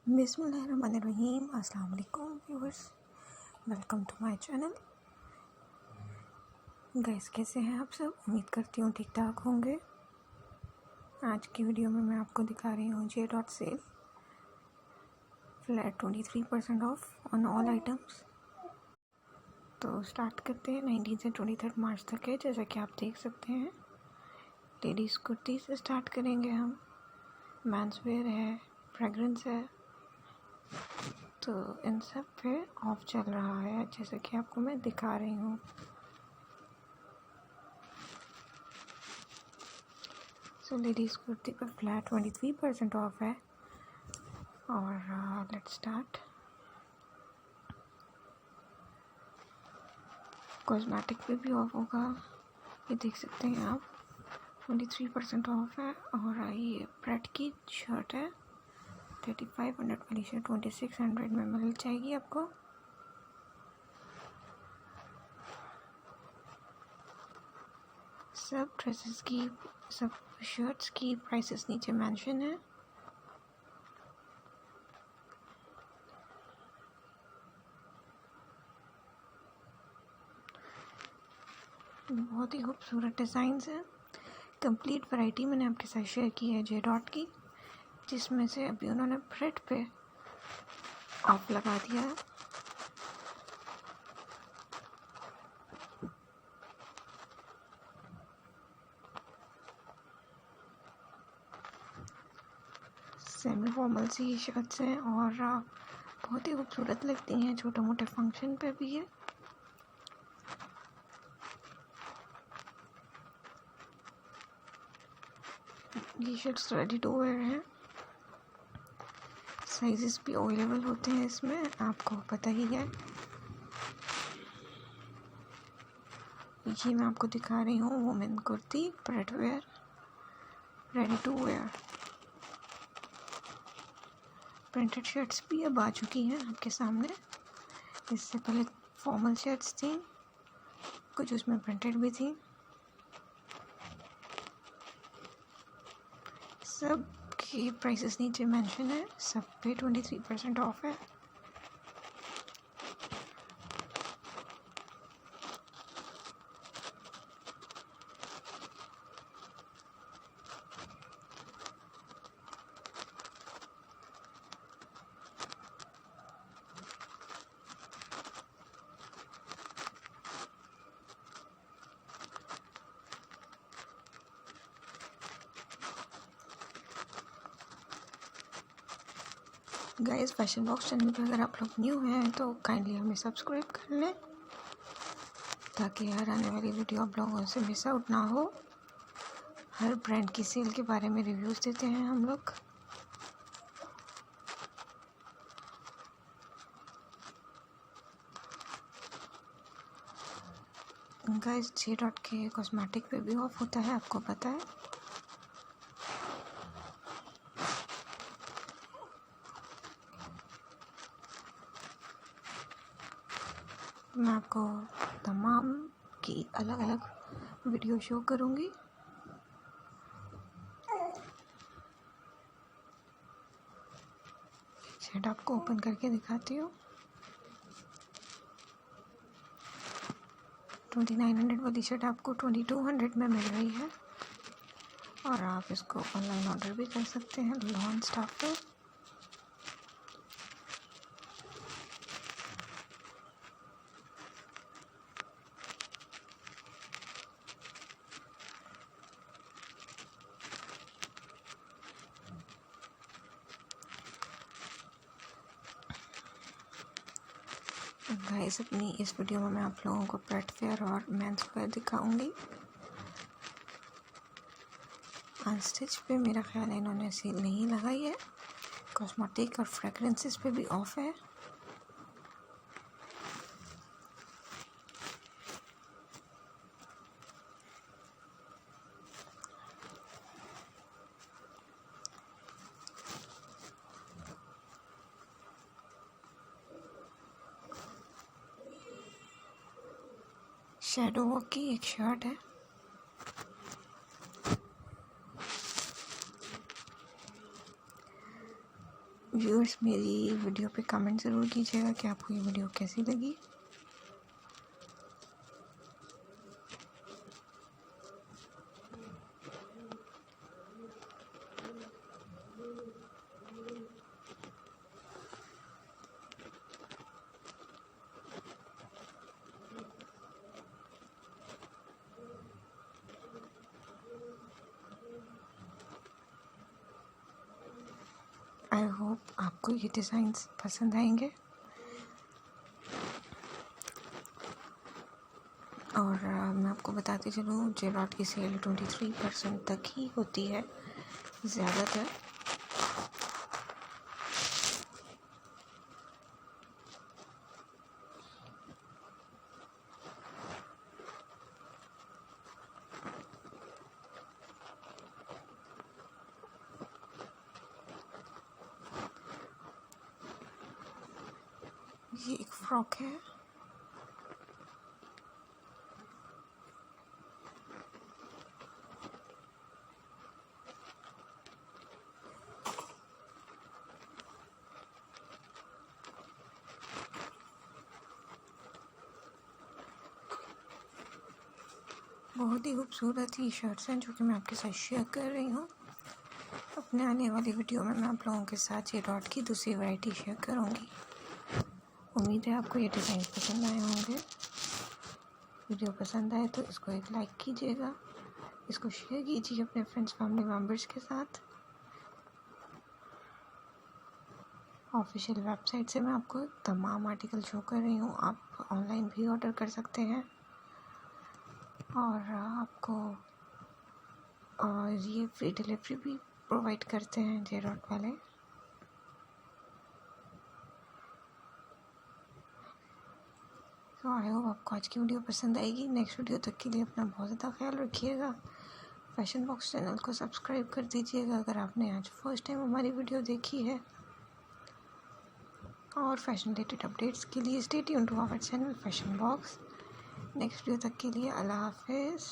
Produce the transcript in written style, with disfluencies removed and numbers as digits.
बिस्मिल्लाहिर्रहमानिर्रहीम। अस्सलाम वालेकुम viewers, welcome to my channel. Guys, कैसे हैं आप सब? उम्मीद करती हूँ ठीक ठाक होंगे। आज की वीडियो में मैं आपको दिखा रही हूँ जे sale flat 23% off on all items. तो स्टार्ट करते हैं। 19 से 23 मार्च तक है, जैसा कि आप देख सकते हैं। लेडीज़ कुर्ती से स्टार्ट करेंगे हम। मेंस वेयर है, फ्रेगरेंस है, तो इन सब पे ऑफ चल रहा है, जैसे कि आपको मैं दिखा रही हूँ। सो लेडीज़ कुर्ती पर फ्लैट 23% ऑफ है। और लेट्स स्टार्ट। कॉस्मेटिक पे भी ऑफ होगा, ये देख सकते हैं आप। 23% ऑफ है। और ये प्रेट की शर्ट है, 3500 वाली शर्ट 2600 में मिल जाएगी आपको। सब ड्रेसेस की, सब शर्ट्स की प्राइसेस नीचे मेंशन है। बहुत ही खूबसूरत डिज़ाइंस हैं। कंप्लीट वैरायटी मैंने आपके साथ शेयर की है जे की, जिसमें से अभी उन्होंने प्रेट पे ऑफ लगा दिया है। सेमी फॉर्मल सी शर्ट्स हैं और बहुत ही खूबसूरत लगती हैं, छोटे मोटे फंक्शन पे भी है। ये शर्ट्स रेडी टू वेयर हैं। साइजेस भी अवेलेबल होते हैं इसमें, आपको पता ही है। ये मैं आपको दिखा रही हूँ women kurti, pret wear, ready to wear. Printed shirts भी अब आ चुकी हैं आपके सामने। इससे पहले फॉर्मल शर्ट्स थी, कुछ उसमें प्रिंटेड भी थी। सब की प्राइसेस नीचे मेंशन है, सब पे 23% ऑफ है। गाइस, फैशन बॉक्स चैनल पर अगर आप लोग न्यू हैं तो काइंडली हमें सब्सक्राइब कर लें, ताकि हर आने वाली वीडियो आप लोगों से मिस आउट ना हो। हर ब्रांड की सेल के बारे में रिव्यूज़ देते हैं हम लोग। गाइस, जे के कॉस्मेटिक पे भी ऑफ होता है, आपको पता है। मैं आपको तमाम की अलग अलग वीडियो शो करूँगी। शर्ट आपको ओपन करके दिखाती हूँ। 2900 वाली शर्ट आपको 2200 में मिल रही है। और आप इसको ऑनलाइन ऑर्डर भी कर सकते हैं लॉन स्टाफ पे। गाइस, अपनी इस वीडियो में मैं आप लोगों को प्रेट वेयर और मेंस वेयर दिखाऊंगी। अनस्टिच पे मेरा ख्याल है इन्होंने सेल नहीं लगाई है। कॉस्मेटिक और फ्रेगरेंसेस पे भी ऑफ है। शैडो वर्क की एक शर्ट है, व्यूअर्स, मेरी वीडियो पे कमेंट ज़रूर कीजिएगा कि आपको ये वीडियो कैसी लगी। आई होप आपको ये डिज़ाइंस पसंद आएंगे। और मैं आपको बताती चलूँ, जेलॉट की सेल 23% तक ही होती है ज़्यादातर। ये एक फ्रॉक है। बहुत ही खूबसूरत टी शर्ट्स हैं जो कि मैं आपके साथ शेयर कर रही हूँ। अपने आने वाली वीडियो में मैं आप लोगों के साथ जेलॉट की दूसरी वैरायटी शेयर करूँगी। उम्मीद है आपको ये डिज़ाइन पसंद आए होंगे। वीडियो पसंद आए तो इसको एक लाइक कीजिएगा, इसको शेयर कीजिए अपने फ्रेंड्स फैमिली मेम्बर्स के साथ। ऑफिशियल वेबसाइट से मैं आपको तमाम आर्टिकल शो कर रही हूँ। आप ऑनलाइन भी ऑर्डर कर सकते हैं और आपको ये फ्री डिलीवरी भी प्रोवाइड करते हैं जेलॉट वाले। तो आई होप आपको आज की वीडियो पसंद आएगी। नेक्स्ट वीडियो तक के लिए अपना बहुत ज़्यादा ख्याल रखिएगा। फैशन बॉक्स चैनल को सब्सक्राइब कर दीजिएगा अगर आपने आज फर्स्ट टाइम हमारी वीडियो देखी है। और फैशन रिलेटेड अपडेट्स के लिए stay tuned to our channel Fashion Box. Next video तक के लिए अल्लाह हाफिज़।